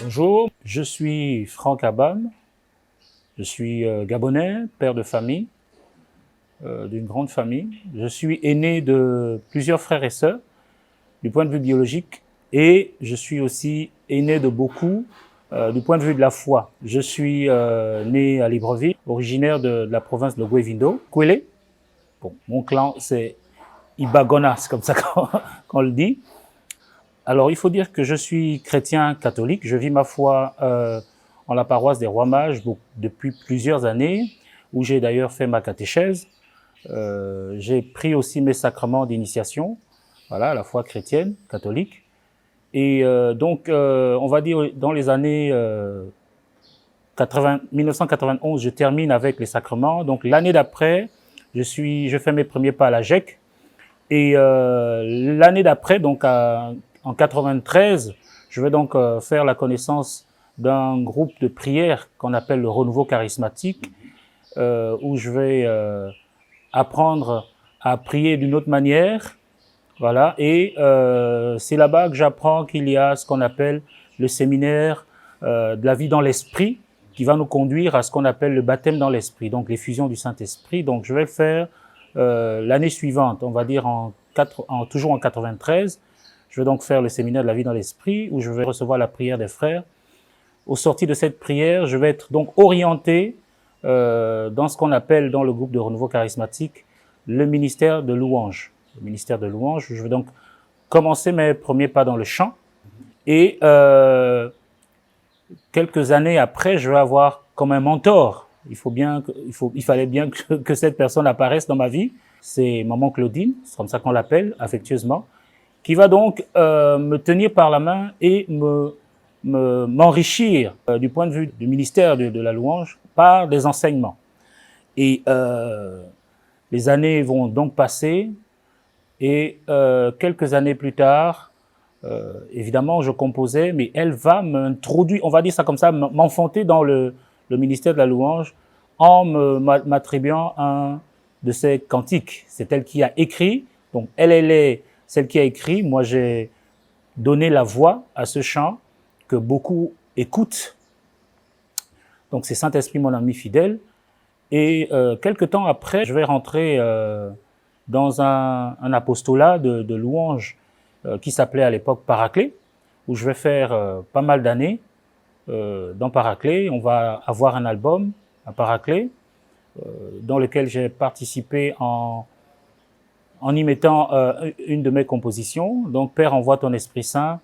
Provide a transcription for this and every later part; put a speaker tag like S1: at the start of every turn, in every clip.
S1: Bonjour, je suis Franck Abam, je suis gabonais, père de famille, d'une grande famille. Je suis aîné de plusieurs frères et sœurs du point de vue biologique et je suis aussi aîné de beaucoup du point de vue de la foi. Je suis né à Libreville, originaire de la province de Guevindo, Kwele. Bon, mon clan c'est Ibagona, c'est comme ça qu'on le dit. Alors, il faut dire que je suis chrétien catholique. Je vis ma foi en la paroisse des Rois Mages depuis plusieurs années, où j'ai d'ailleurs fait ma catéchèse. J'ai pris aussi mes sacrements d'initiation, voilà, la foi chrétienne, catholique. Et on va dire, dans les années 1991, je termine avec les sacrements. Donc, l'année d'après, je fais mes premiers pas à la GEC. Et l'année d'après, donc en 93, je vais donc faire la connaissance d'un groupe de prière qu'on appelle le Renouveau Charismatique, où je vais apprendre à prier d'une autre manière. Voilà, et c'est là-bas que j'apprends qu'il y a ce qu'on appelle le séminaire de la vie dans l'esprit, qui va nous conduire à ce qu'on appelle le baptême dans l'esprit, donc l'effusion du Saint-Esprit. Donc je vais le faire l'année suivante, on va dire toujours en 93. Je vais donc faire le séminaire de la vie dans l'esprit, où je vais recevoir la prière des frères. Au sorti de cette prière, je vais être donc orienté dans ce qu'on appelle dans le groupe de renouveau charismatique le ministère de louange. Le ministère de louange, je vais donc commencer mes premiers pas dans le chant et quelques années après, je vais avoir comme un mentor. Il fallait bien que cette personne apparaisse dans ma vie. C'est maman Claudine, c'est comme ça qu'on l'appelle affectueusement, qui va donc me tenir par la main et m'enrichir du point de vue du ministère de la louange par des enseignements. Et les années vont donc passer et quelques années plus tard, évidemment, je composais, mais elle va m'introduire, on va dire ça comme ça, m'enfanter dans le ministère de la louange en m'attribuant un de ses cantiques. C'est elle qui a écrit, donc elle est celle qui a écrit. Moi, j'ai donné la voix à ce chant que beaucoup écoutent. Donc, c'est Saint-Esprit, mon ami fidèle. Et quelque temps après, je vais rentrer dans un apostolat de louange qui s'appelait à l'époque Paraclet, où je vais faire pas mal d'années dans Paraclet. On va avoir un album à Paraclet dans lequel j'ai participé en y mettant une de mes compositions. Donc, Père, envoie ton Esprit Saint.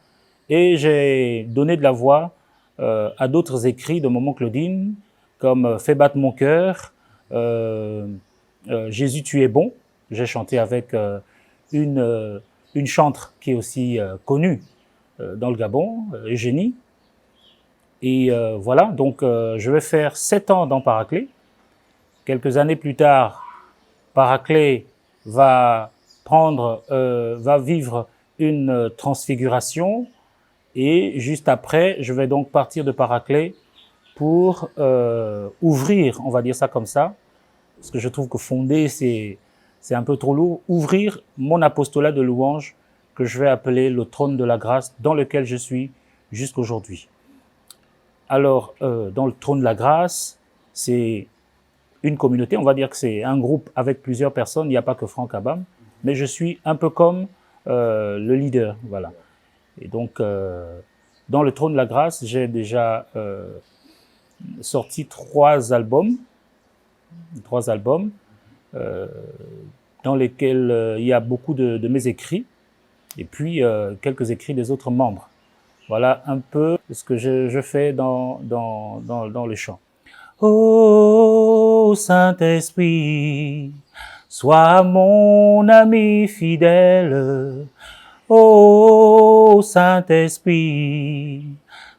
S1: Et j'ai donné de la voix à d'autres écrits de maman Claudine, comme Fais battre mon cœur, Jésus, tu es bon. J'ai chanté avec une chantre qui est aussi connue dans le Gabon, Eugénie. Et voilà, donc je vais faire 7 ans dans Paraclet. Quelques années plus tard, Paraclet va vivre une transfiguration et juste après, je vais donc partir de Paraclet pour ouvrir, on va dire ça comme ça, parce que je trouve que fonder, c'est un peu trop lourd, ouvrir mon apostolat de louange que je vais appeler le trône de la grâce dans lequel je suis jusqu'aujourd'hui. Alors, dans le trône de la grâce, c'est une communauté, on va dire que c'est un groupe avec plusieurs personnes, il n'y a pas que Franck Abam, mais je suis un peu comme le leader, voilà. Et donc, dans le trône de la grâce, j'ai déjà sorti 3 albums dans lesquels il y a beaucoup de mes écrits et puis quelques écrits des autres membres. Voilà un peu ce que je fais dans le chant. Ô Saint-Esprit, sois mon ami fidèle. Ô Saint-Esprit,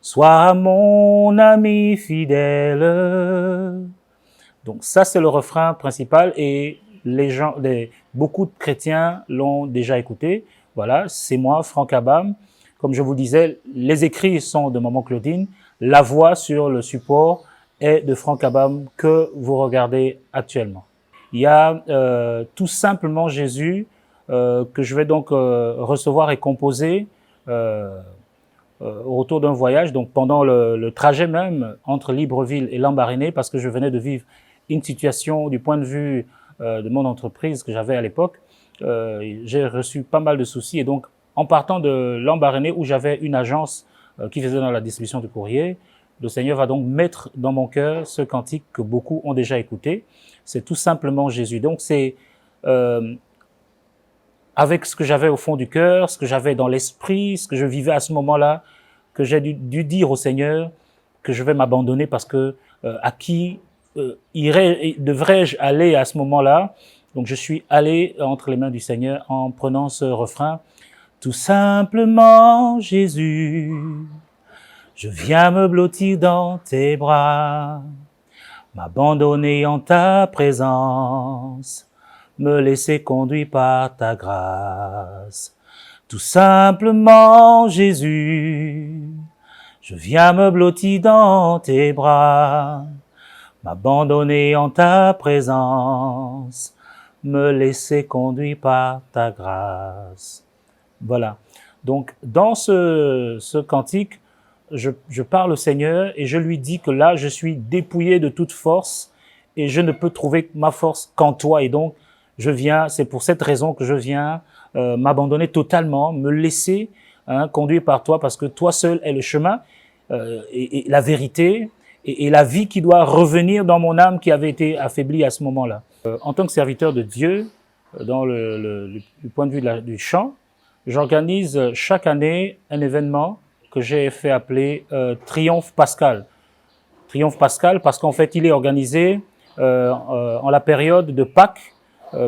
S1: sois mon ami fidèle. Donc ça, c'est le refrain principal et beaucoup de chrétiens l'ont déjà écouté. Voilà, c'est moi, Franck Abam. Comme je vous disais, les écrits sont de maman Claudine. La voix sur le support est de Franck Abam que vous regardez actuellement. Il y a tout simplement Jésus que je vais donc recevoir et composer au retour d'un voyage, donc pendant le trajet même entre Libreville et Lambaréné, parce que je venais de vivre une situation du point de vue de mon entreprise que j'avais à l'époque, j'ai reçu pas mal de soucis et donc en partant de Lambaréné où j'avais une agence qui faisait dans la distribution de courrier, le Seigneur va donc mettre dans mon cœur ce cantique que beaucoup ont déjà écouté. C'est tout simplement Jésus. Donc c'est avec ce que j'avais au fond du cœur, ce que j'avais dans l'esprit, ce que je vivais à ce moment-là, que j'ai dû dire au Seigneur que je vais m'abandonner parce que à qui devrais-je aller à ce moment-là? Donc je suis allé entre les mains du Seigneur en prenant ce refrain. Tout simplement, Jésus, je viens me blottir dans tes bras, m'abandonner en ta présence, me laisser conduire par ta grâce. Tout simplement, Jésus, je viens me blottir dans tes bras, m'abandonner en ta présence, me laisser conduire par ta grâce. Voilà. Donc, dans ce cantique, je parle au Seigneur et je lui dis que là, je suis dépouillé de toute force et je ne peux trouver ma force qu'en toi. Et donc, c'est pour cette raison que je viens m'abandonner totalement, me laisser conduire par toi parce que toi seul est le chemin et la vérité et la vie qui doit revenir dans mon âme qui avait été affaiblie à ce moment-là. En tant que serviteur de Dieu, du point de vue du chant, j'organise chaque année un événement que j'ai fait appeler Triomphe Pascal. Triomphe Pascal parce qu'en fait, il est organisé en la période de Pâques,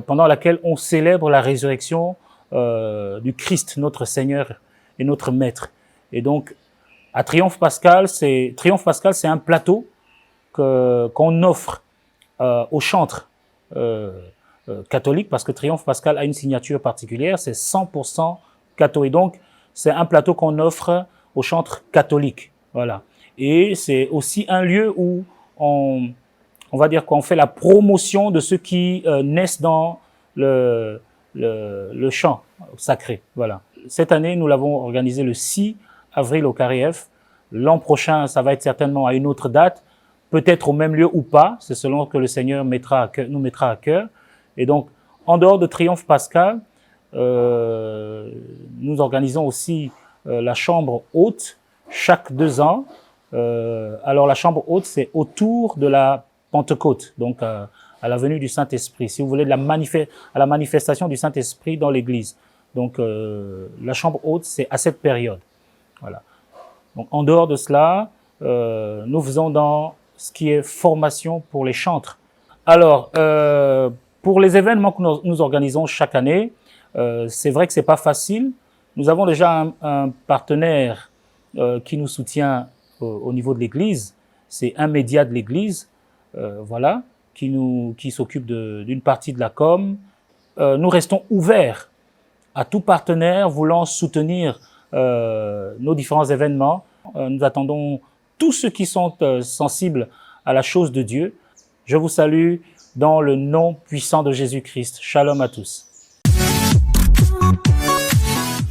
S1: pendant laquelle on célèbre la résurrection du Christ, notre Seigneur et notre Maître. Et donc, à Triomphe Pascal, c'est un plateau qu'on offre aux chantres catholiques, parce que Triomphe Pascal a une signature particulière, c'est 100% catholique. Donc, c'est un plateau qu'on offre aux chantres catholiques. Voilà. Et c'est aussi un lieu où on va dire qu'on fait la promotion de ceux qui naissent dans le chant sacré. Voilà. Cette année, nous l'avons organisé le 6 avril au Carré F. L'an prochain, ça va être certainement à une autre date, peut-être au même lieu ou pas, c'est selon que le Seigneur nous mettra à cœur. Et donc, en dehors de Triomphe Pascal, nous organisons aussi la chambre haute chaque 2 ans. Alors la chambre haute, c'est autour de la Pentecôte, donc à la venue du Saint-Esprit, si vous voulez, à la manifestation du Saint-Esprit dans l'Église. Donc la chambre haute, c'est à cette période. Voilà. Donc en dehors de cela, nous faisons dans ce qui est formation pour les chantres. Alors, pour les événements que nous organisons chaque année, c'est vrai que c'est pas facile. Nous avons déjà un partenaire qui nous soutient au niveau de l'Église. C'est un média de l'Église, voilà, qui s'occupe d'une partie de la com. Nous restons ouverts à tout partenaire voulant soutenir nos différents événements. Nous attendons tous ceux qui sont sensibles à la chose de Dieu. Je vous salue dans le nom puissant de Jésus-Christ. Shalom à tous.